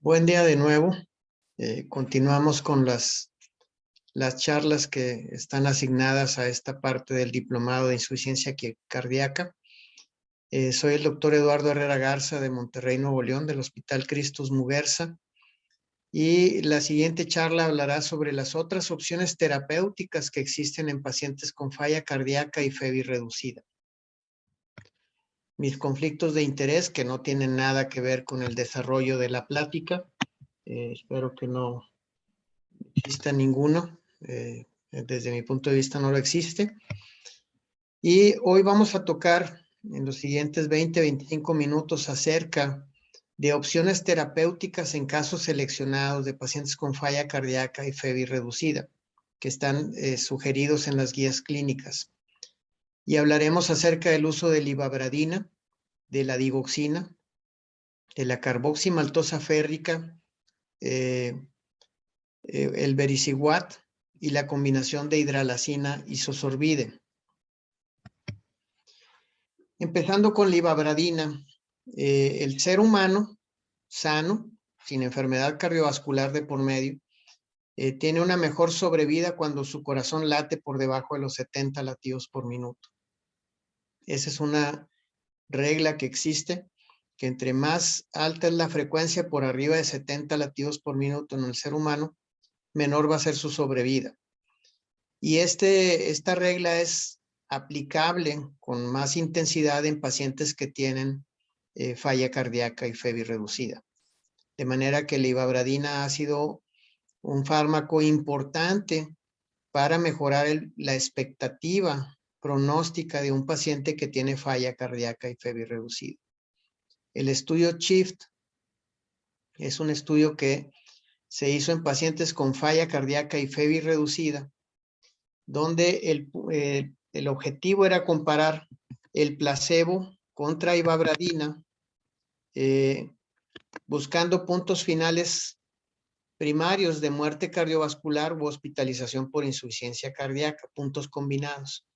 Buen día de nuevo. Continuamos con las charlas que están asignadas a esta parte del diplomado de insuficiencia cardíaca. Soy el doctor Eduardo Herrera Garza de Monterrey, Nuevo León, del Hospital Cristus Muguerza. Y la siguiente charla hablará sobre las otras opciones terapéuticas que existen en pacientes con falla cardíaca y FEBI reducida. Mis conflictos de interés, que no tienen nada que ver con el desarrollo de la plática. Espero que no exista ninguno. Desde mi punto de vista no lo existe. Y hoy vamos a tocar en los siguientes 20-25 minutos acerca de opciones terapéuticas en casos seleccionados de pacientes con falla cardíaca y FEBI reducida, que están sugeridos en las guías clínicas. Y hablaremos acerca del uso de la ivabradina, de la digoxina, de la carboximaltosa férrica, el vericiguat y la combinación de hidralazina y isosorbide. Empezando con la ivabradina, el ser humano sano, sin enfermedad cardiovascular de por medio, tiene una mejor sobrevida cuando su corazón late por debajo de los 70 latidos por minuto. Esa es una regla que existe, que entre más alta es la frecuencia por arriba de 70 latidos por minuto en el ser humano, menor va a ser su sobrevida. Y esta regla es aplicable con más intensidad en pacientes que tienen falla cardíaca y FEBI reducida. De manera que la ivabradina ha sido un fármaco importante para mejorar la expectativa pronóstica de un paciente que tiene falla cardíaca y FEBI reducida. El estudio SHIFT es un estudio que se hizo en pacientes con falla cardíaca y FEBI reducida, donde el objetivo era comparar el placebo contra ivabradina, buscando puntos finales primarios de muerte cardiovascular u hospitalización por insuficiencia cardíaca, puntos combinados.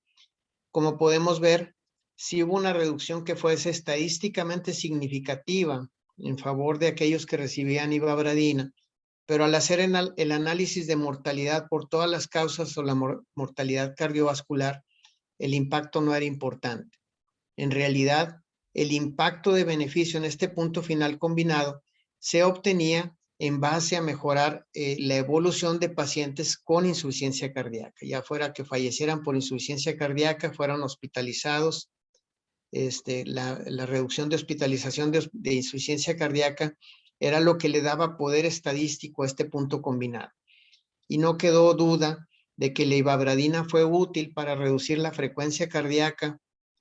Como podemos ver, sí hubo una reducción que fuese estadísticamente significativa en favor de aquellos que recibían ivabradina, pero al hacer el análisis de mortalidad por todas las causas o la mortalidad cardiovascular, el impacto no era importante. En realidad, el impacto de beneficio en este punto final combinado se obtenía en base a mejorar la evolución de pacientes con insuficiencia cardíaca, ya fuera que fallecieran por insuficiencia cardíaca, fueran hospitalizados. La reducción de hospitalización de insuficiencia cardíaca era lo que le daba poder estadístico a este punto combinado. Y no quedó duda de que la ivabradina fue útil para reducir la frecuencia cardíaca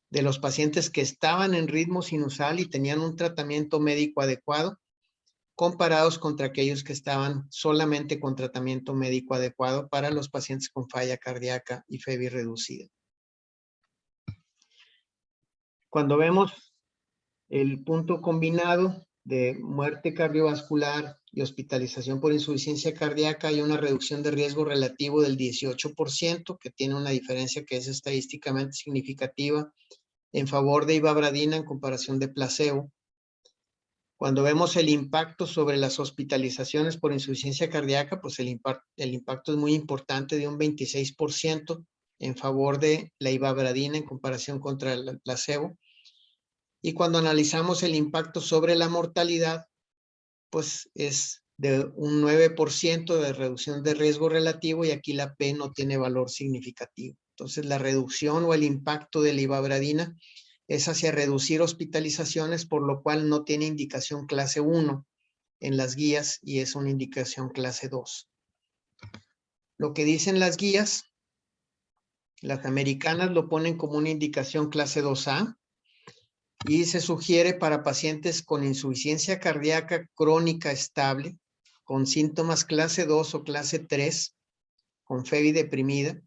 de los pacientes que estaban en ritmo sinusal y tenían un tratamiento médico adecuado, comparados contra aquellos que estaban solamente con tratamiento médico adecuado para los pacientes con falla cardíaca y FEBI reducida. Cuando vemos el punto combinado de muerte cardiovascular y hospitalización por insuficiencia cardíaca, hay una reducción de riesgo relativo del 18%, que tiene una diferencia que es estadísticamente significativa en favor de ivabradina en comparación de placebo. Cuando vemos el impacto sobre las hospitalizaciones por insuficiencia cardíaca, pues el impacto es muy importante, de un 26% en favor de la ivabradina en comparación contra el placebo. Y cuando analizamos el impacto sobre la mortalidad, pues es de un 9% de reducción de riesgo relativo, y aquí la P no tiene valor significativo. Entonces la reducción o el impacto de la ivabradina es hacia reducir hospitalizaciones, por lo cual no tiene indicación clase 1 en las guías y es una indicación clase 2. Lo que dicen las guías, las americanas lo ponen como una indicación clase 2A y se sugiere para pacientes con insuficiencia cardíaca crónica estable, con síntomas clase 2 o clase 3, con FEBI deprimida,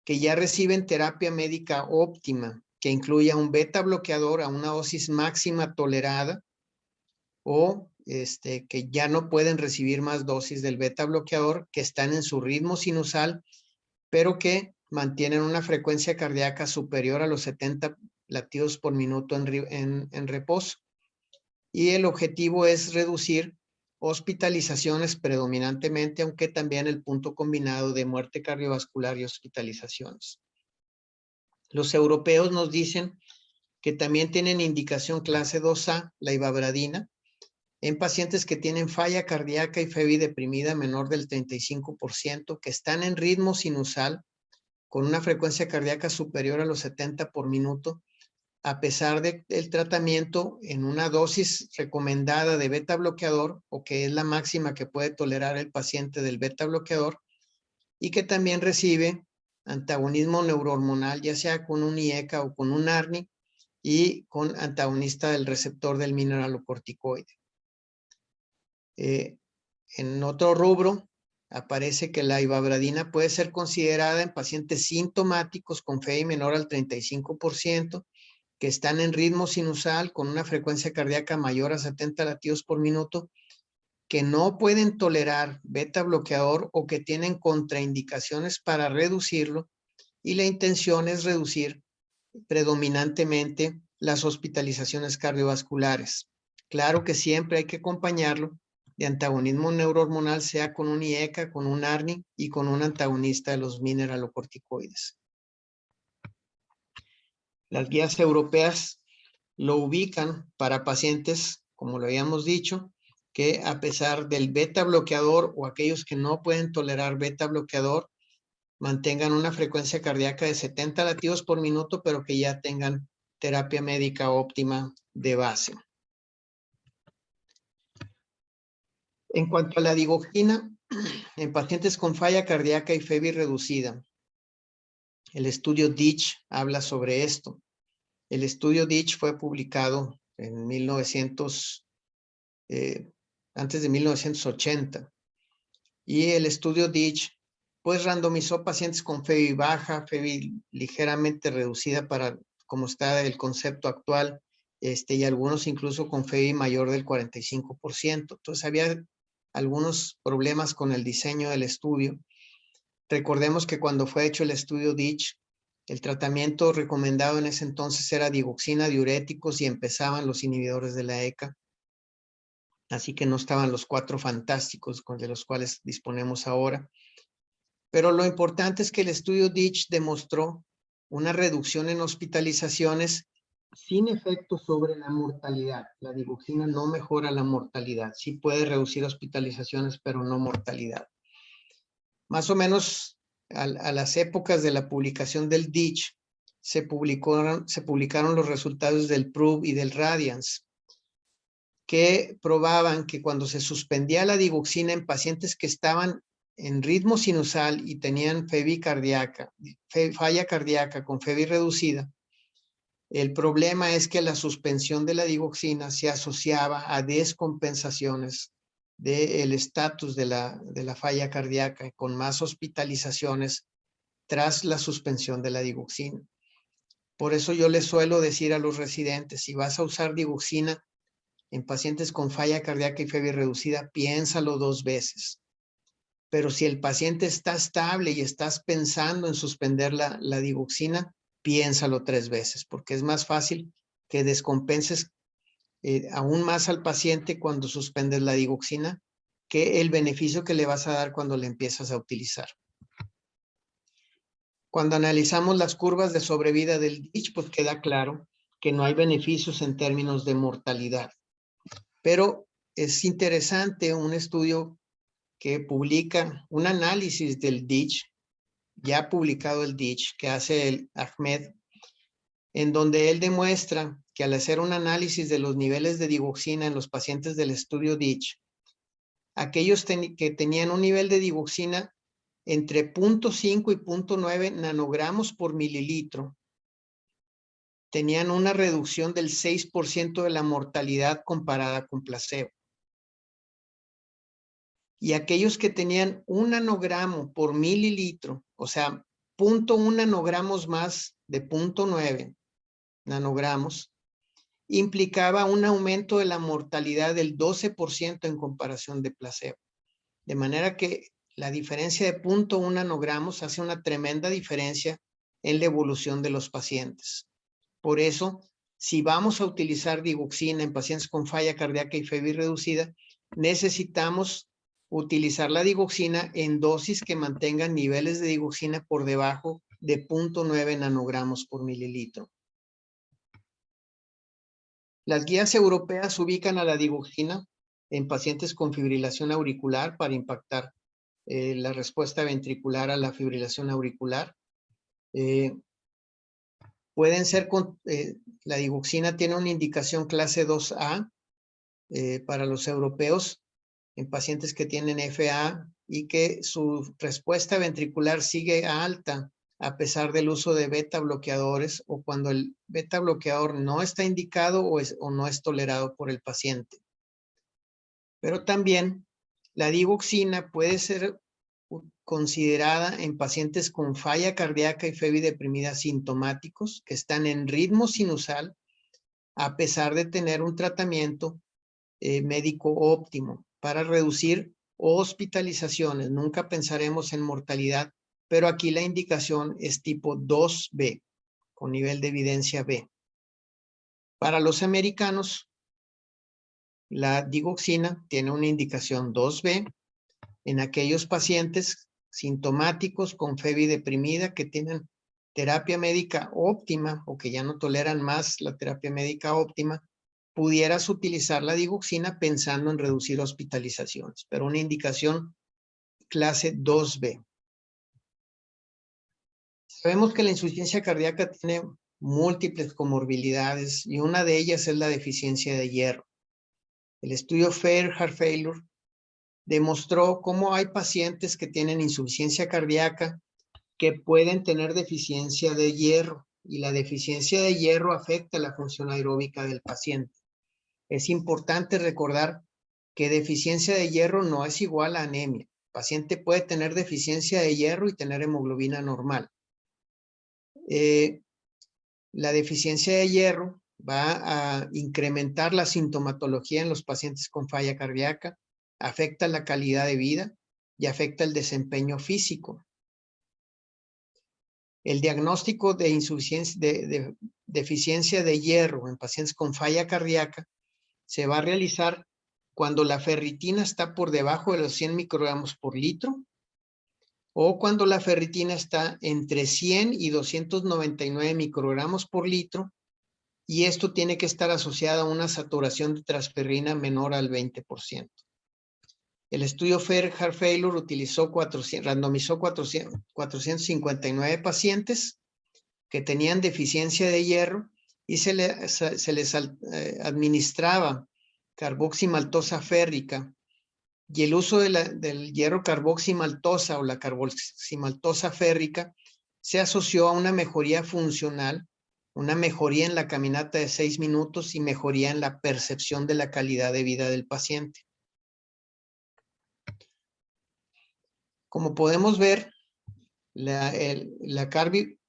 que ya reciben terapia médica óptima, que incluya un beta bloqueador a una dosis máxima tolerada, o que ya no pueden recibir más dosis del beta bloqueador, que están en su ritmo sinusal, pero que mantienen una frecuencia cardíaca superior a los 70 latidos por minuto en reposo. Y el objetivo es reducir hospitalizaciones predominantemente, aunque también el punto combinado de muerte cardiovascular y hospitalizaciones. Los europeos nos dicen que también tienen indicación clase 2A, la ivabradina, en pacientes que tienen falla cardíaca y FEBI deprimida menor del 35%, que están en ritmo sinusal con una frecuencia cardíaca superior a los 70 por minuto, a pesar del tratamiento en una dosis recomendada de beta bloqueador, o que es la máxima que puede tolerar el paciente del beta bloqueador, y que también recibe antagonismo neurohormonal, ya sea con un IECA o con un ARNI, y con antagonista del receptor del mineralocorticoide. En otro rubro, aparece que la ivabradina puede ser considerada en pacientes sintomáticos con FEI menor al 35%, que están en ritmo sinusal con una frecuencia cardíaca mayor a 70 latidos por minuto, que no pueden tolerar beta bloqueador o que tienen contraindicaciones para reducirlo, y la intención es reducir predominantemente las hospitalizaciones cardiovasculares. Claro que siempre hay que acompañarlo de antagonismo neurohormonal, sea con un IECA, con un ARNI y con un antagonista de los mineralocorticoides. Las guías europeas lo ubican para pacientes, como lo habíamos dicho, que a pesar del beta bloqueador o aquellos que no pueden tolerar beta bloqueador, mantengan una frecuencia cardíaca de 70 latidos por minuto, pero que ya tengan terapia médica óptima de base. En cuanto a la digoxina, en pacientes con falla cardíaca y FEBI reducida, el estudio DITCH habla sobre esto. El estudio DITCH fue publicado en antes de 1980. Y el estudio DITCH pues randomizó pacientes con FEBI baja, FEBI ligeramente reducida para como está el concepto actual, y algunos incluso con FEBI mayor del 45%. Entonces había algunos problemas con el diseño del estudio. Recordemos que cuando fue hecho el estudio DITCH, el tratamiento recomendado en ese entonces era digoxina, diuréticos, y empezaban los inhibidores de la ECA. Así que no estaban los 4 fantásticos de los cuales disponemos ahora. Pero lo importante es que el estudio DITCH demostró una reducción en hospitalizaciones sin efecto sobre la mortalidad. La digoxina no mejora la mortalidad. Sí puede reducir hospitalizaciones, pero no mortalidad. Más o menos a las épocas de la publicación del DITCH, se publicaron los resultados del PROVE y del RADIANCE, que probaban que cuando se suspendía la digoxina en pacientes que estaban en ritmo sinusal y tenían FEBI cardíaca, falla cardíaca con FEBI reducida, el problema es que la suspensión de la digoxina se asociaba a descompensaciones del estatus de la falla cardíaca, con más hospitalizaciones tras la suspensión de la digoxina. Por eso yo les suelo decir a los residentes, si vas a usar digoxina en pacientes con falla cardíaca y FEBI reducida, piénsalo 2 veces. Pero si el paciente está estable y estás pensando en suspender la digoxina, piénsalo 3 veces, porque es más fácil que descompenses aún más al paciente cuando suspendes la digoxina que el beneficio que le vas a dar cuando le empiezas a utilizar. Cuando analizamos las curvas de sobrevida del DITCH, pues queda claro que no hay beneficios en términos de mortalidad. Pero es interesante un estudio que publica un análisis del DITCH, ya publicado el DITCH, que hace el Ahmed, en donde él demuestra que al hacer un análisis de los niveles de digoxina en los pacientes del estudio DITCH, aquellos que tenían un nivel de digoxina entre 0.5 y 0.9 nanogramos por mililitro, tenían una reducción del 6% de la mortalidad comparada con placebo. Y aquellos que tenían 1 nanogramo por mililitro, o sea, 0.1 nanogramos más de 0.9 nanogramos, implicaba un aumento de la mortalidad del 12% en comparación de placebo. De manera que la diferencia de 0.1 nanogramos hace una tremenda diferencia en la evolución de los pacientes. Por eso, si vamos a utilizar digoxina en pacientes con falla cardíaca y FEBI reducida, necesitamos utilizar la digoxina en dosis que mantengan niveles de digoxina por debajo de 0.9 nanogramos por mililitro. Las guías europeas ubican a la digoxina en pacientes con fibrilación auricular para impactar la respuesta ventricular a la fibrilación auricular. Pueden ser, la digoxina tiene una indicación clase 2A para los europeos en pacientes que tienen FA y que su respuesta ventricular sigue alta a pesar del uso de beta bloqueadores o cuando el beta bloqueador no está indicado o no es tolerado por el paciente. Pero también la digoxina puede ser considerada en pacientes con falla cardíaca y febri deprimida sintomáticos que están en ritmo sinusal a pesar de tener un tratamiento médico óptimo para reducir hospitalizaciones. Nunca pensaremos en mortalidad, pero aquí la indicación es tipo 2B, con nivel de evidencia B. Para los americanos, la digoxina tiene una indicación 2B en aquellos pacientes sintomáticos con febri deprimida que tienen terapia médica óptima o que ya no toleran más la terapia médica óptima, pudieras utilizar la digoxina pensando en reducir hospitalizaciones, pero una indicación clase 2B. Sabemos que la insuficiencia cardíaca tiene múltiples comorbilidades y una de ellas es la deficiencia de hierro. El estudio FAIR Heart Failure demostró cómo hay pacientes que tienen insuficiencia cardíaca que pueden tener deficiencia de hierro y la deficiencia de hierro afecta la función aeróbica del paciente. Es importante recordar que deficiencia de hierro no es igual a anemia. El paciente puede tener deficiencia de hierro y tener hemoglobina normal. La deficiencia de hierro va a incrementar la sintomatología en los pacientes con falla cardíaca, afecta la calidad de vida y afecta el desempeño físico. El diagnóstico de insuficiencia, de deficiencia de hierro en pacientes con falla cardíaca se va a realizar cuando la ferritina está por debajo de los 100 microgramos por litro o cuando la ferritina está entre 100 y 299 microgramos por litro y esto tiene que estar asociado a una saturación de transferrina menor al 20%. El estudio FAIR Heart Failure randomizó 459 pacientes que tenían deficiencia de hierro y se les administraba carboximaltosa férrica y el uso del hierro carboximaltosa o la carboximaltosa férrica se asoció a una mejoría funcional, una mejoría en la caminata de 6 minutos y mejoría en la percepción de la calidad de vida del paciente. Como podemos ver, la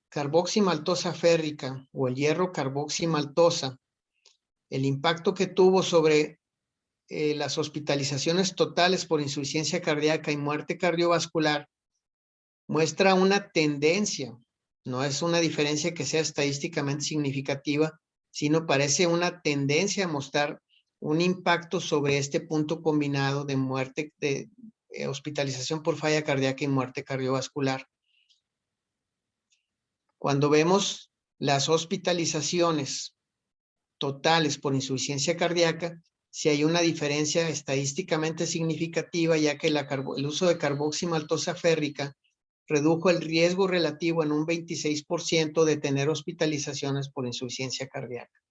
carboximaltosa férrica o el hierro carboximaltosa, el impacto que tuvo sobre las hospitalizaciones totales por insuficiencia cardíaca y muerte cardiovascular, muestra una tendencia, no es una diferencia que sea estadísticamente significativa, sino parece una tendencia a mostrar un impacto sobre este punto combinado de muerte, de hospitalización por falla cardíaca y muerte cardiovascular. Cuando vemos las hospitalizaciones totales por insuficiencia cardíaca, si hay una diferencia estadísticamente significativa, ya que el uso de carboximaltosa férrica redujo el riesgo relativo en un 26% de tener hospitalizaciones por insuficiencia cardíaca.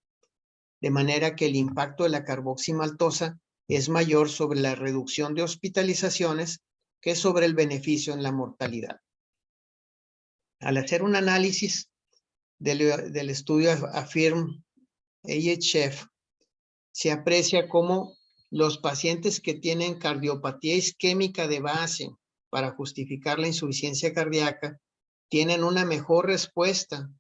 De manera que el impacto de la carboximaltosa es mayor sobre la reducción de hospitalizaciones que sobre el beneficio en la mortalidad. Al hacer un análisis del estudio AFIRM-AHF, se aprecia cómo los pacientes que tienen cardiopatía isquémica de base para justificar la insuficiencia cardíaca tienen una mejor respuesta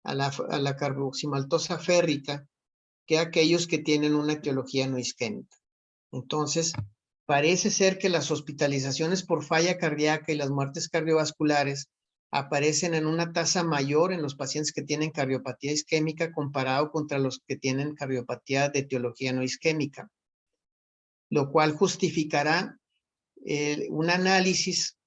a la carboximaltosa férrica que aquellos que tienen una etiología no isquémica. Entonces, parece ser que las hospitalizaciones por falla cardíaca y las muertes cardiovasculares aparecen en una tasa mayor en los pacientes que tienen cardiopatía isquémica comparado contra los que tienen cardiopatía de etiología no isquémica. lo cual justificará un análisis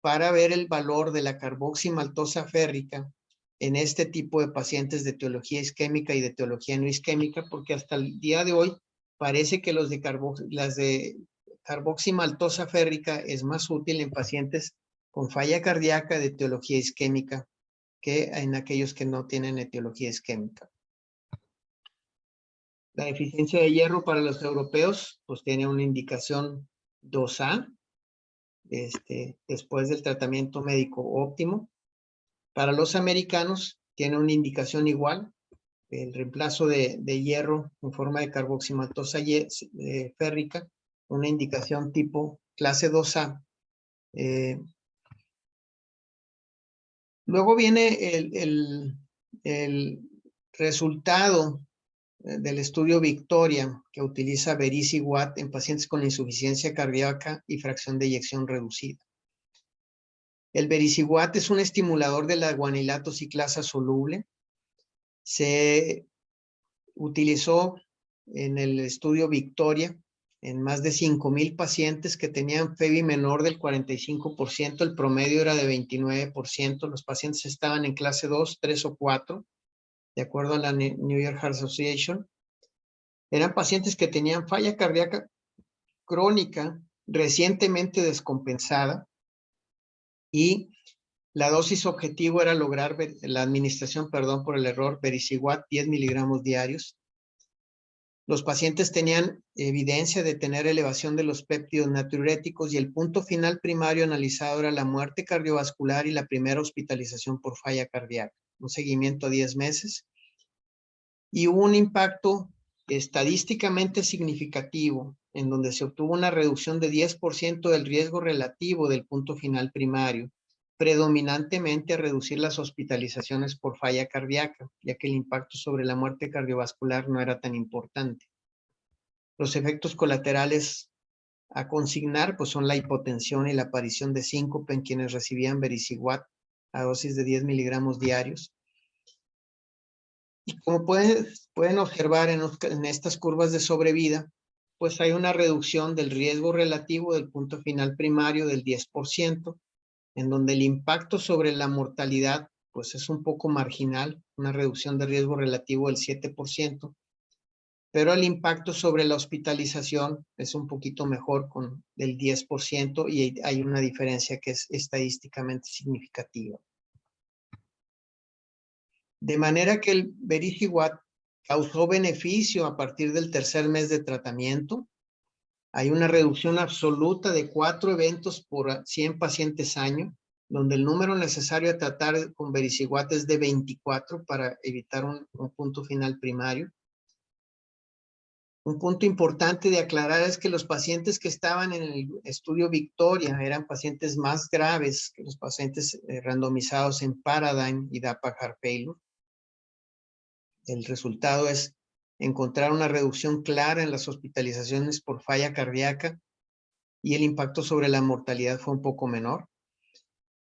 para ver el valor de la carboximaltosa férrica en este tipo de pacientes de etiología isquémica y de etiología no isquémica, porque hasta el día de hoy parece que las de carboximaltosa férrica es más útil en pacientes con falla cardíaca de etiología isquémica que en aquellos que no tienen etiología isquémica. La deficiencia de hierro para los europeos pues tiene una indicación 2A, después del tratamiento médico óptimo. Para los americanos tiene una indicación igual, el reemplazo de hierro en forma de carboximaltosa férrica, una indicación tipo clase 2A. Luego viene el resultado del estudio Victoria, que utiliza Vericiguat en pacientes con insuficiencia cardíaca y fracción de eyección reducida. El Vericiguat es un estimulador de la guanilato ciclasa soluble. Se utilizó en el estudio Victoria en más de 5,000 pacientes que tenían FEBI menor del 45%, el promedio era de 29%, los pacientes estaban en clase 2, 3 o 4, de acuerdo a la New York Heart Association. Eran pacientes que tenían falla cardíaca crónica recientemente descompensada y la dosis objetivo era lograr la administración, perdón por el error, Vericiguat 10 miligramos diarios. Los pacientes tenían evidencia de tener elevación de los péptidos natriuréticos y el punto final primario analizado era la muerte cardiovascular y la primera hospitalización por falla cardíaca. Un seguimiento a 10 meses. Y hubo un impacto estadísticamente significativo en donde se obtuvo una reducción de 10% del riesgo relativo del punto final primario, predominantemente a reducir las hospitalizaciones por falla cardíaca, ya que el impacto sobre la muerte cardiovascular no era tan importante. Los efectos colaterales a consignar pues son la hipotensión y la aparición de síncope en quienes recibían Vericiguat a dosis de 10 miligramos diarios. Y como pueden observar en estas curvas de sobrevida, pues hay una reducción del riesgo relativo del punto final primario del 10%, en donde el impacto sobre la mortalidad pues es un poco marginal, una reducción de riesgo relativo del 7%, pero el impacto sobre la hospitalización es un poquito mejor con del 10% y hay una diferencia que es estadísticamente significativa. De manera que el Vericiguat causó beneficio a partir del tercer mes de tratamiento. Hay una reducción absoluta de 4 eventos por 100 pacientes año, donde el número necesario a tratar con Vericiguat es de 24 para evitar un punto final primario. Un punto importante de aclarar es que los pacientes que estaban en el estudio Victoria eran pacientes más graves que los pacientes randomizados en Paradigm y DAPA Heart Failure. El resultado es encontrar una reducción clara en las hospitalizaciones por falla cardíaca y el impacto sobre la mortalidad fue un poco menor.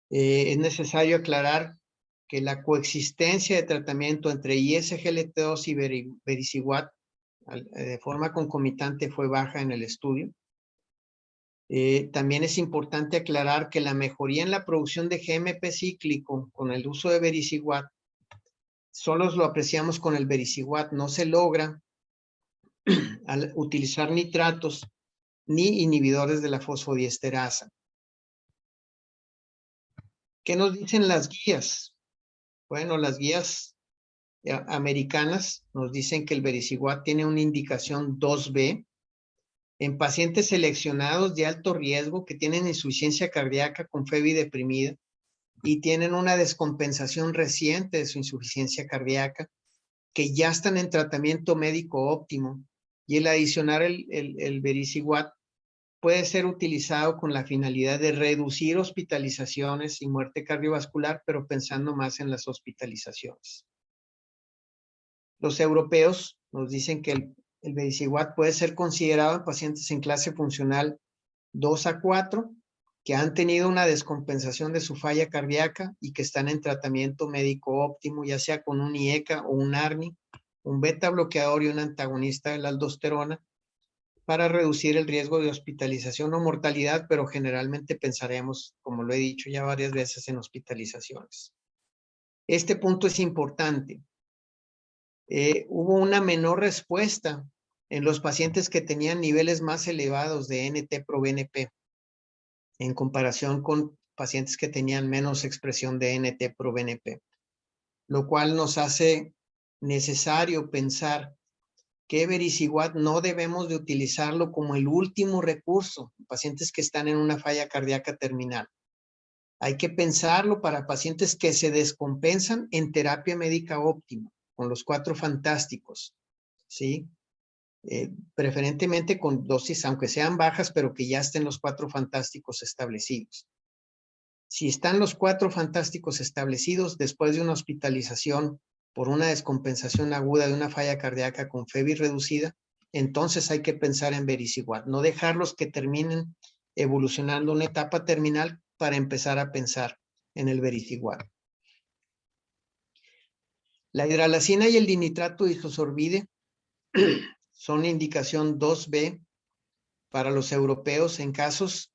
Es necesario aclarar que la coexistencia de tratamiento entre ISGLT2 y Vericiguat de forma concomitante fue baja en el estudio. También es importante aclarar que la mejoría en la producción de GMP cíclico con el uso de Vericiguat solo lo apreciamos con el Vericiguat, no se logra al utilizar nitratos ni inhibidores de la fosfodiesterasa. ¿Qué nos dicen las guías? Bueno, las guías americanas nos dicen que el Vericiguat tiene una indicación 2B en pacientes seleccionados de alto riesgo que tienen insuficiencia cardíaca con FEBI deprimida y tienen una descompensación reciente de su insuficiencia cardíaca, que ya están en tratamiento médico óptimo, y el adicionar el Vericiguat puede ser utilizado con la finalidad de reducir hospitalizaciones y muerte cardiovascular, pero pensando más en las hospitalizaciones. Los europeos nos dicen que el Vericiguat puede ser considerado en pacientes en clase funcional 2 a 4, que han tenido una descompensación de su falla cardíaca y que están en tratamiento médico óptimo, ya sea con un IECA o un ARNI, un beta bloqueador y un antagonista de la aldosterona, para reducir el riesgo de hospitalización o mortalidad, pero generalmente pensaremos, como lo he dicho ya varias veces, en hospitalizaciones. Este punto es importante. Hubo una menor respuesta en los pacientes que tenían niveles más elevados de NT-proBNP en comparación con pacientes que tenían menos expresión de NT-proBNP, lo cual nos hace necesario pensar que Vericiguat no debemos de utilizarlo como el último recurso en pacientes que están en una falla cardíaca terminal. Hay que pensarlo para pacientes que se descompensan en terapia médica óptima, con los 4 fantásticos, ¿sí? Preferentemente con dosis, aunque sean bajas, pero que ya estén los 4 fantásticos establecidos. Si están los 4 fantásticos establecidos después de una hospitalización por una descompensación aguda de una falla cardíaca con FEBI reducida, entonces hay que pensar en Vericiguat, no dejarlos que terminen evolucionando una etapa terminal para empezar a pensar en el Vericiguat. La hidralacina y el dinitrato isosorbide son indicación 2B para los europeos en casos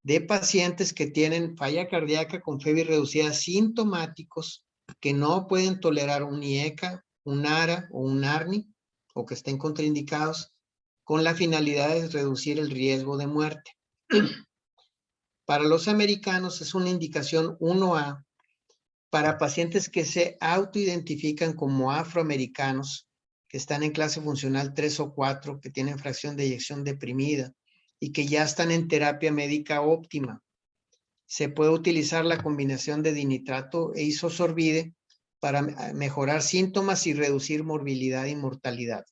de pacientes que tienen falla cardíaca con FEBI reducida sintomáticos que no pueden tolerar un IECA, un ARA o un ARNI o que estén contraindicados con la finalidad de reducir el riesgo de muerte. Para los americanos es una indicación 1A para pacientes que se autoidentifican como afroamericanos, que están en clase funcional 3 o 4, que tienen fracción de eyección deprimida y que ya están en terapia médica óptima. Se puede utilizar la combinación de dinitrato e isosorbide para mejorar síntomas y reducir morbilidad y mortalidad.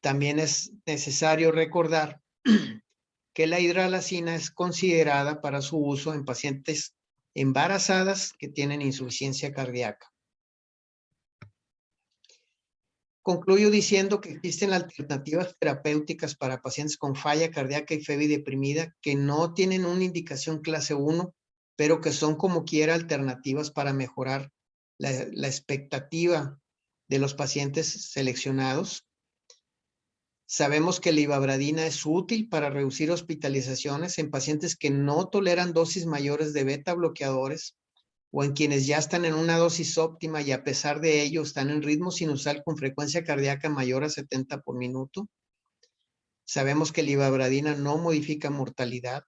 También es necesario recordar que la hidralacina es considerada para su uso en pacientes embarazadas que tienen insuficiencia cardíaca. Concluyo diciendo que existen alternativas terapéuticas para pacientes con falla cardíaca y FEBI deprimida que no tienen una indicación clase 1, pero que son como quiera alternativas para mejorar la expectativa de los pacientes seleccionados. Sabemos que la ivabradina es útil para reducir hospitalizaciones en pacientes que no toleran dosis mayores de beta bloqueadores o en quienes ya están en una dosis óptima y a pesar de ello están en ritmo sinusal con frecuencia cardíaca mayor a 70 por minuto. Sabemos que la ivabradina no modifica mortalidad.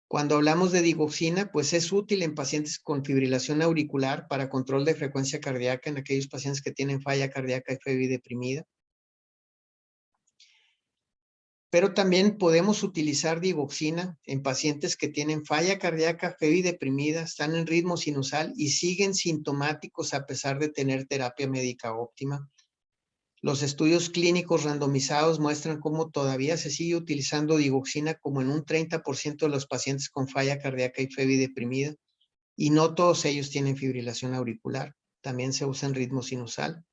Cuando hablamos de digoxina, pues es útil en pacientes con fibrilación auricular para control de frecuencia cardíaca en aquellos pacientes que tienen falla cardíaca y FEBI deprimida. Pero también podemos utilizar digoxina en pacientes que tienen falla cardíaca, FEBI deprimida, están en ritmo sinusal y siguen sintomáticos a pesar de tener terapia médica óptima. Los estudios clínicos randomizados muestran cómo todavía se sigue utilizando digoxina como en un 30% de los pacientes con falla cardíaca y FEBI deprimida y no todos ellos tienen fibrilación auricular. También se usa en ritmo sinusal.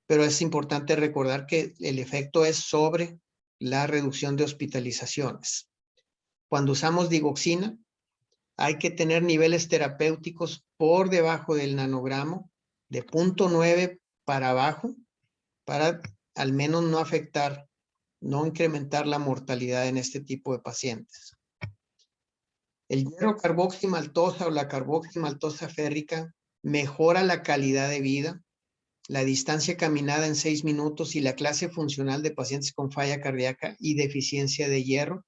Pero es importante recordar que el efecto es sobre la reducción de hospitalizaciones. Cuando usamos digoxina, hay que tener niveles terapéuticos por debajo del nanogramo, de 0.9 para abajo, para al menos no afectar, no incrementar la mortalidad en este tipo de pacientes. El hierro carboximaltosa o la carboximaltosa férrica mejora la calidad de vida, la distancia caminada en 6 minutos y la clase funcional de pacientes con falla cardíaca y deficiencia de hierro.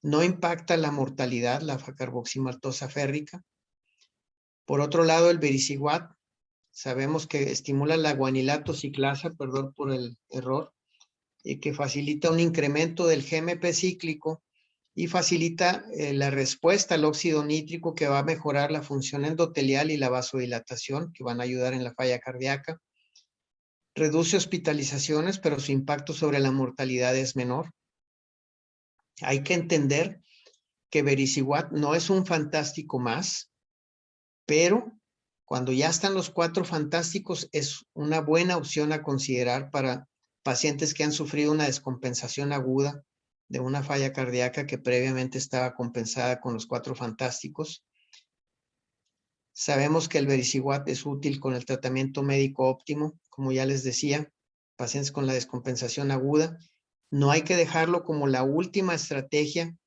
No impacta la mortalidad, la carboximaltosa férrica. Por otro lado, el Vericiguat, sabemos que estimula la guanilato ciclasa, perdón por el error, que facilita un incremento del GMP cíclico y facilita la respuesta al óxido nítrico que va a mejorar la función endotelial y la vasodilatación, que van a ayudar en la falla cardíaca. Reduce hospitalizaciones, pero su impacto sobre la mortalidad es menor. Hay que entender que Vericiguat no es un fantástico más, pero cuando ya están los 4 fantásticos es una buena opción a considerar para pacientes que han sufrido una descompensación aguda de una falla cardíaca que previamente estaba compensada con los 4 fantásticos. Sabemos que el Vericiguat es útil con el tratamiento médico óptimo, como ya les decía, pacientes con la descompensación aguda. No hay que dejarlo como la última estrategia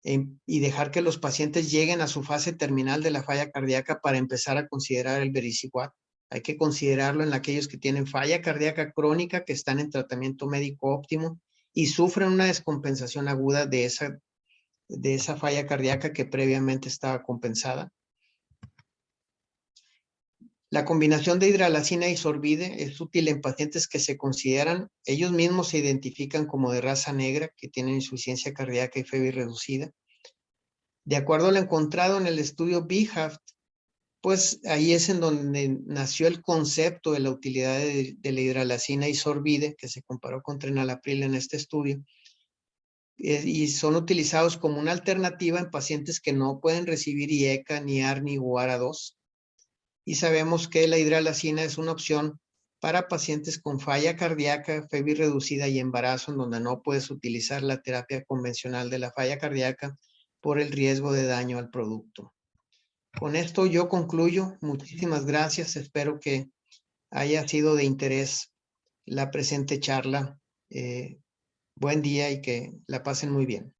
y dejar que los pacientes lleguen a su fase terminal de la falla cardíaca para empezar a considerar el vericiguat. Hay que considerarlo en aquellos que tienen falla cardíaca crónica, que están en tratamiento médico óptimo y sufren una descompensación aguda de esa falla cardíaca que previamente estaba compensada. La combinación de hidralazina y sorbide es útil en pacientes que se consideran, ellos mismos se identifican como de raza negra, que tienen insuficiencia cardíaca y fiebre reducida. De acuerdo a lo encontrado en el estudio BHAFT, pues ahí es en donde nació el concepto de la utilidad de la hidralazina y sorbide, que se comparó con enalapril en este estudio, y son utilizados como una alternativa en pacientes que no pueden recibir IECA, ni ARNI o ARA2. Y sabemos que la hidralazina es una opción para pacientes con falla cardíaca, fiebre reducida y embarazo, en donde no puedes utilizar la terapia convencional de la falla cardíaca por el riesgo de daño al producto. Con esto yo concluyo. Muchísimas gracias. Espero que haya sido de interés la presente charla. Buen día y que la pasen muy bien.